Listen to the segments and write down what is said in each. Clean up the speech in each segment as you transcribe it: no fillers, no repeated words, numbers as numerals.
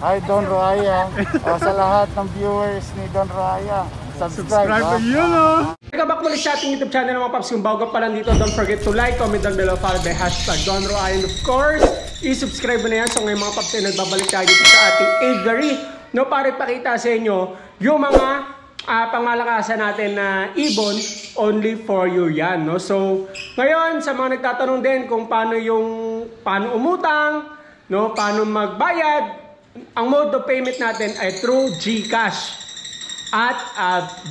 Hi Don Raya. Sa lahat ng viewers ni Don Raya, subscribe yun Welcome back ulit sa ating YouTube channel mga paps. Kung bago pa lang dito, don't forget to like, comment down below, follow the hashtag Don Raya, and of course, i-subscribe mo na yan. So ngayon mga paps ay nagbabalik tayo dito sa ating aviary, no, para ipakita sa inyo yung mga pangmalakasan natin na ibon only for you yan, no? So ngayon sa mga nagtatanong din kung paano umutang, no, paano magbayad, ang mode of payment natin ay through GCash at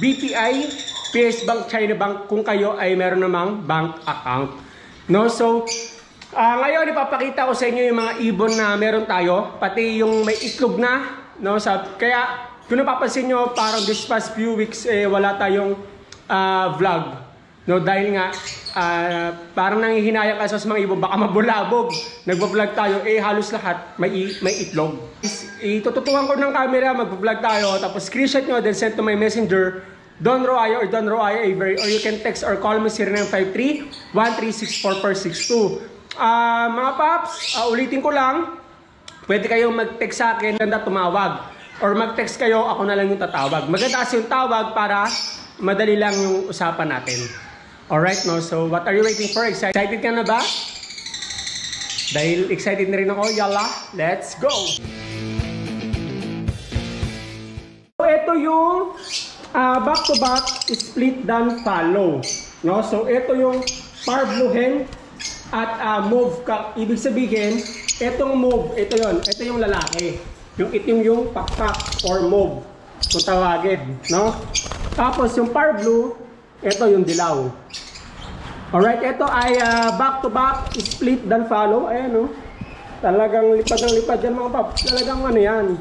BPI, PS Bank, China Bank kung kayo ay meron namang bank account, no? So ngayon ipapakita ko sa inyo yung mga ibon na meron tayo, pati yung may itlog na, no? Kaya kung napapansin nyo, parang this past few weeks wala tayong vlog, no? Dahil nga parang nangihinayang ka sa mga ibon, baka mabulabog. Nagbablog tayo, halos lahat may itlog. Itututukan ko ng camera, magbablog tayo, tapos screenshot nyo, then send to my messenger, Don Roaya or Don Roaya Aviary, or you can text or call me 0953-1364462. Mga paps, ulitin ko lang, pwede kayong mag-text sa akin, ganda tumawag. Or mag-text kayo, ako na lang yung tatawag. Maganda kasi yung tawag para madali lang yung usapan natin. Alright, no? So, what are you waiting for? Excited ka na ba? Dahil excited na rin ako, yalla, let's go! So, ito yung back-to-back split down follow. No? So, ito yung Parbleu hen at mauve cock. Ibig sabihin, itong mauve, ito yung lalaki. Yung itim yung pakpak or mauve kung tawagin, no? Tapos yung Parbleu, ito yung dilaw. Alright, ito ay back-to-back split dan follow. Ayan, no? Talagang lipad ng lipad yan mga paps. Talagang ano yan,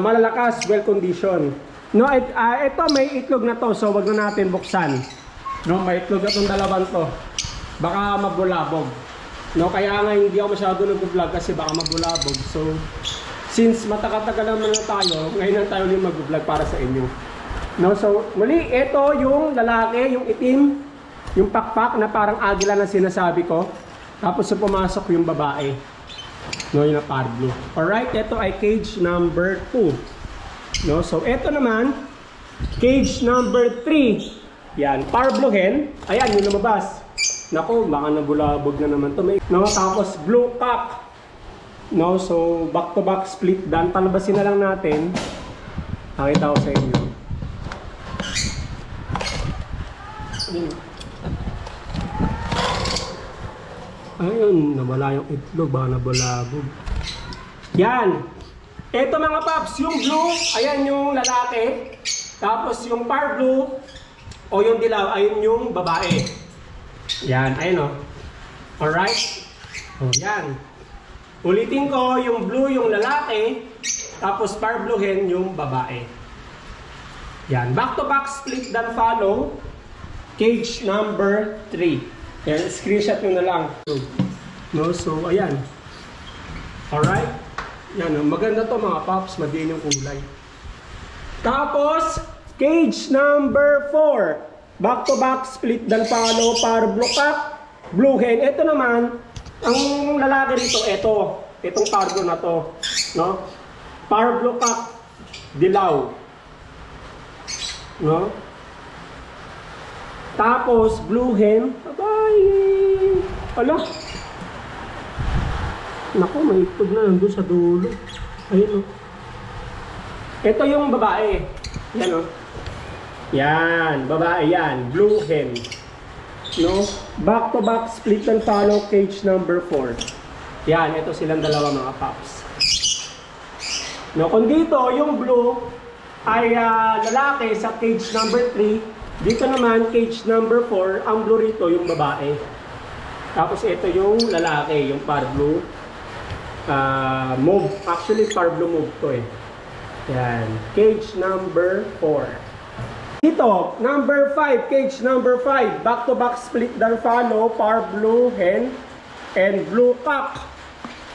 malalakas, well condition. No, ito may itlog na to, so wag na natin buksan. No, may itlog na itong dalawang to. Baka mabulabog. No, kaya nga hindi ako masyado nag-vlog kasi baka mabulabog. So since matakatagal naman na tayo, ngayon na tayo yung mag-vlog para sa inyo. No, so muli, ito yung lalaki, yung itim, yung pakpak na parang agila na sinasabi ko. Tapos so pumasok yung babae. No, yung Parbleu. Alright, ito ay cage number 2. No, so ito naman, cage number 3. Yan, Parbleu hen. Ayan, yung lumabas. Naku, baka nabulabog na naman to. No, tapos blue cock. No, so back to back split dan. Palabasin na lang natin. Nakita ko sa inyo. Ayun, nawala yung itlog, baka nabulabog. Yan. Ito mga paps, yung blue, ayan yung lalaki. Tapos yung Parbleu o yung dilaw, ayun yung babae. Yan, ayun o. Alright. O, yan. Ulitin ko, yung blue yung lalaki, tapos Parbleu hen yung babae. Yan, back to back split dan follow, cage number 3. Yan, screenshot nyo na lang. No, so ayan. Alright. Yan, maganda to mga paps, madiin yung kulay. Tapos, cage number 4. Back to back split dan follow, Parbleu cock, blue hen. Ito naman, ang lalaki rito, itong Parbleu na to, no? Parbleu cock, dilaw, no? Tapos blue hen, bye. Ala, naku, may itlog na nandun sa dulo. Ayun, no? Ito yung babae, yan, no? Yan, babae yan, blue hen. No, back to back split and follow, cage number 4. Yan, ito silang dalawa mga paps. No, kung dito yung blue ay lalaki sa cage number 3, dito naman cage number 4, ang blue rito yung babae. Tapos ito yung lalaki, yung Parbleu mauve. Actually Parbleu mauve to eh. Yan, cage number 4. Dito, number 5, cage number 5, back-to-back split dan follow, Parbleu hen and blue cock.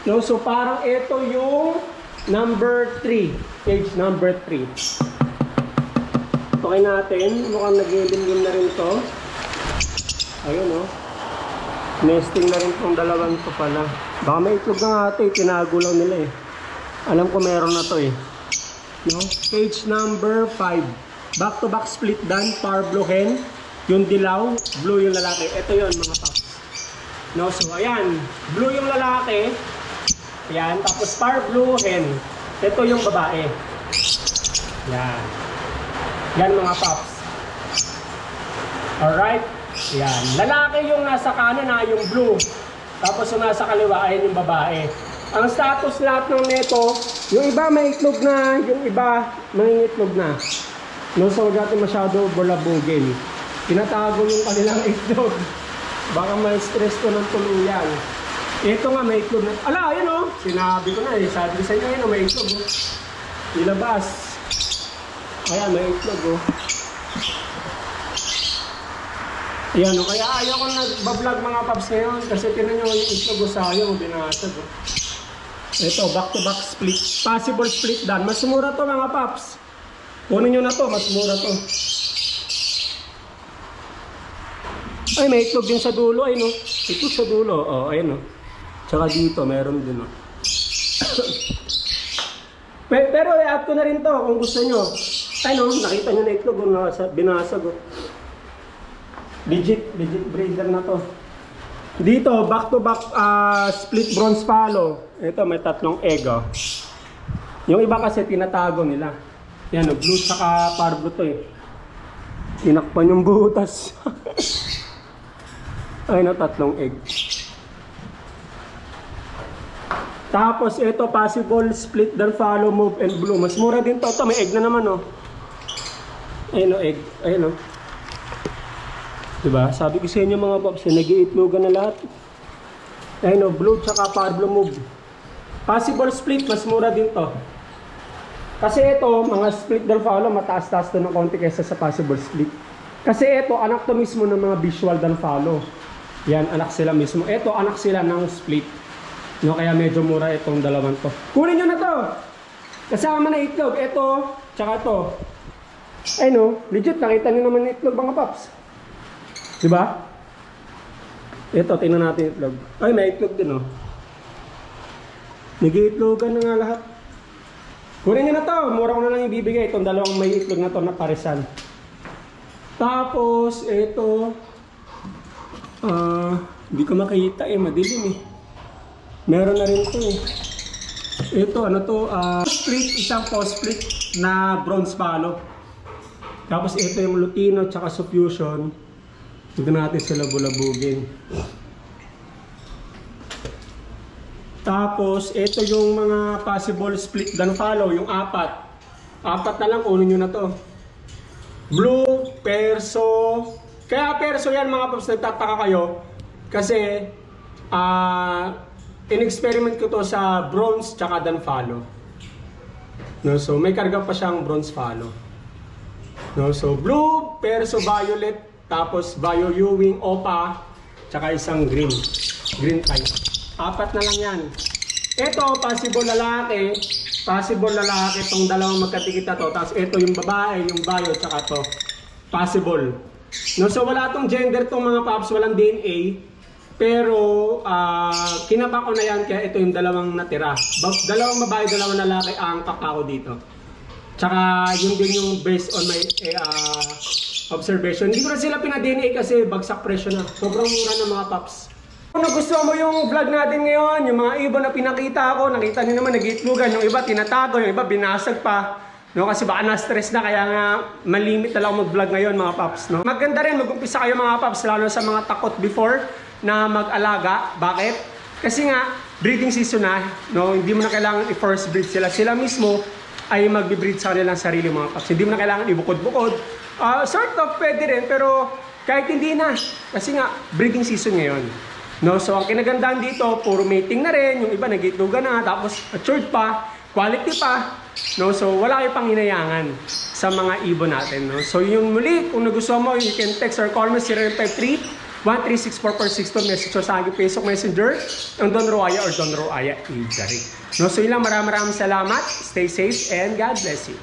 No, so parang ito yung number 3, cage number 3. Okay natin, mukhang nag-ilim-lim na rin to. Ayun, no? Nesting na rin tong dalawang to pala. Baka may itlog na ate, tinago lang nila eh. Alam ko meron na to eh. No? Page number 5. Back-to-back split dan, par blue hen. Yung dilaw, blue yung lalaki. Ito yun mga paps. No, so ayan, blue yung lalaki. Ayan, tapos par blue hen. Ito yung babae. Yan. Yan mga paps. Alright. Yan. Lalaki yung nasa kanan na, yung blue. Tapos yung nasa kaliwa ay yung babae. Ang status lahat ng neto, yung iba may itlog na, yung iba may itlog na. No, so huwag natin masyado bulabugin. Tinatago yung kanilang itlog. Baka may stress ko ng tuluyan. Ito nga may itlog na. Ala, ayun o. Sinabi ko na eh. Sabi ko sa inyo, ayun o, may itlog o. Ilabas. Ayan, may itlog o. Ayan o. Kaya ayaw ko nag-vlog mga paps ngayon. Kasi tinan nyo yung itlog o sayang o binasag o. Ito, back-to-back split. Possible split dan. Mas mura to mga paps. Kunin nyo na to, mas mura to. Ay, may itlog din sa dulo. Ay, no. Ito sa dulo. Oh, ayun, no. Tsaka dito, meron din, no. Pero, i-add ko na rin to kung gusto nyo. Ay, no. Nakita nyo na itlog. Binasag, oh. Legit breeder na to. Dito, back-to-back split bronze fallow. Ito, may 3 egg, oh. Yung iba kasi tinatago nila. Yan, oh. Blue tsaka parblue to, eh. Tinakpan yung butas. Ay na 3 egg. Tapos ito possible split dan follow move and blue. Mas mura din to. Ito may egg na naman oh. Ayun oh egg. Ayun oh. Diba? Sabi ko sa inyo mga pops, nag-iitlogan na lahat. Ayun oh, blue tsaka parblo move. Possible split, mas mura din to. Kasi ito, mga split dan follow, mataas-taas to ng konti kaysa sa possible split. Kasi ito, anak to mismo ng mga visual dan follow. Yan, anak sila mismo. Ito, anak sila ng split. No, kaya medyo mura itong dalawang to. Kunin nyo na to! Kasama na itlog. Ito, tsaka to. Ay no, legit, nakita nyo naman yung itlog mga paps. Diba? Ito, tingnan natin itlog. Ay, may itlog din oh. Nag-iitlogan na nga lahat. Kunin nyo na to. Mura ko na lang ibibigay. Itong dalawang may itlog na to na parisan. Tapos, ito. Hindi ko makita eh, madilim eh. Meron na rin to eh. Ito, ano to, split, isang post split na bronze fallow. Tapos ito yung lutino tsaka suffusion. Tignan natin sila bulabugin. Tapos ito yung mga possible split dan follow, yung 4 na lang, kunin nyo na to. Blue, perso. Kaya perso yan mga paps, nagtataka kayo. Kasi in-experiment ko to sa bronze tsaka dan follow. No, so may karga pa siyang bronze follow. No, so blue, perso, violet, tapos bio Ewing, opa, tsaka isang green type. 4 na lang yan. Ito, possible lalaki itong dalawang magkatikita to. Tapos ito yung babae, yung bio, tsaka to. Possible. No, so wala tong gender tong mga paps, walang DNA. Pero kinapa ko na yan, kaya ito yung dalawang natira. Dalawang babae, dalawang lalaki ang kakao dito. Tsaka yun din yung based on my observation. Hindi ko na sila pina-DNA kasi bagsak presyo na. Sobrang mura ng mga paps. Kung nagustuhan mo yung vlog natin ngayon, yung mga ibon na pinakita ko, nakita niyo naman nag-iitlogan, yung iba tinatago, yung iba binasag pa. No, kasi baka na-stress na, kaya nga malimit na lang mag-vlog ngayon mga paps. No? Maganda rin mag-umpisa kayo mga paps, lalo sa mga takot before na mag-alaga. Bakit? Kasi nga, breeding season na, no? Hindi mo na kailangan i-first breed sila. Sila mismo ay mag-breed sa kanilang sarili mga paps. Hindi mo na kailangan ibukod-bukod. Sort of pwede rin, pero kahit hindi na. Kasi nga, breeding season ngayon. No, so ang kinagandaan dito, puro mating na rin, yung iba nag-itlogan na, tapos matured pa, quality pa. No, so wala kayo pang hinayangan sa mga ibon natin. No? So yung muli, kung nagustuhan mo, you can text or call me 0953-136-4462, message sa aking Facebook Messenger, ang Don Roaya or Don Roaya Igari. No, so yun lang, maraming salamat, stay safe, and God bless you.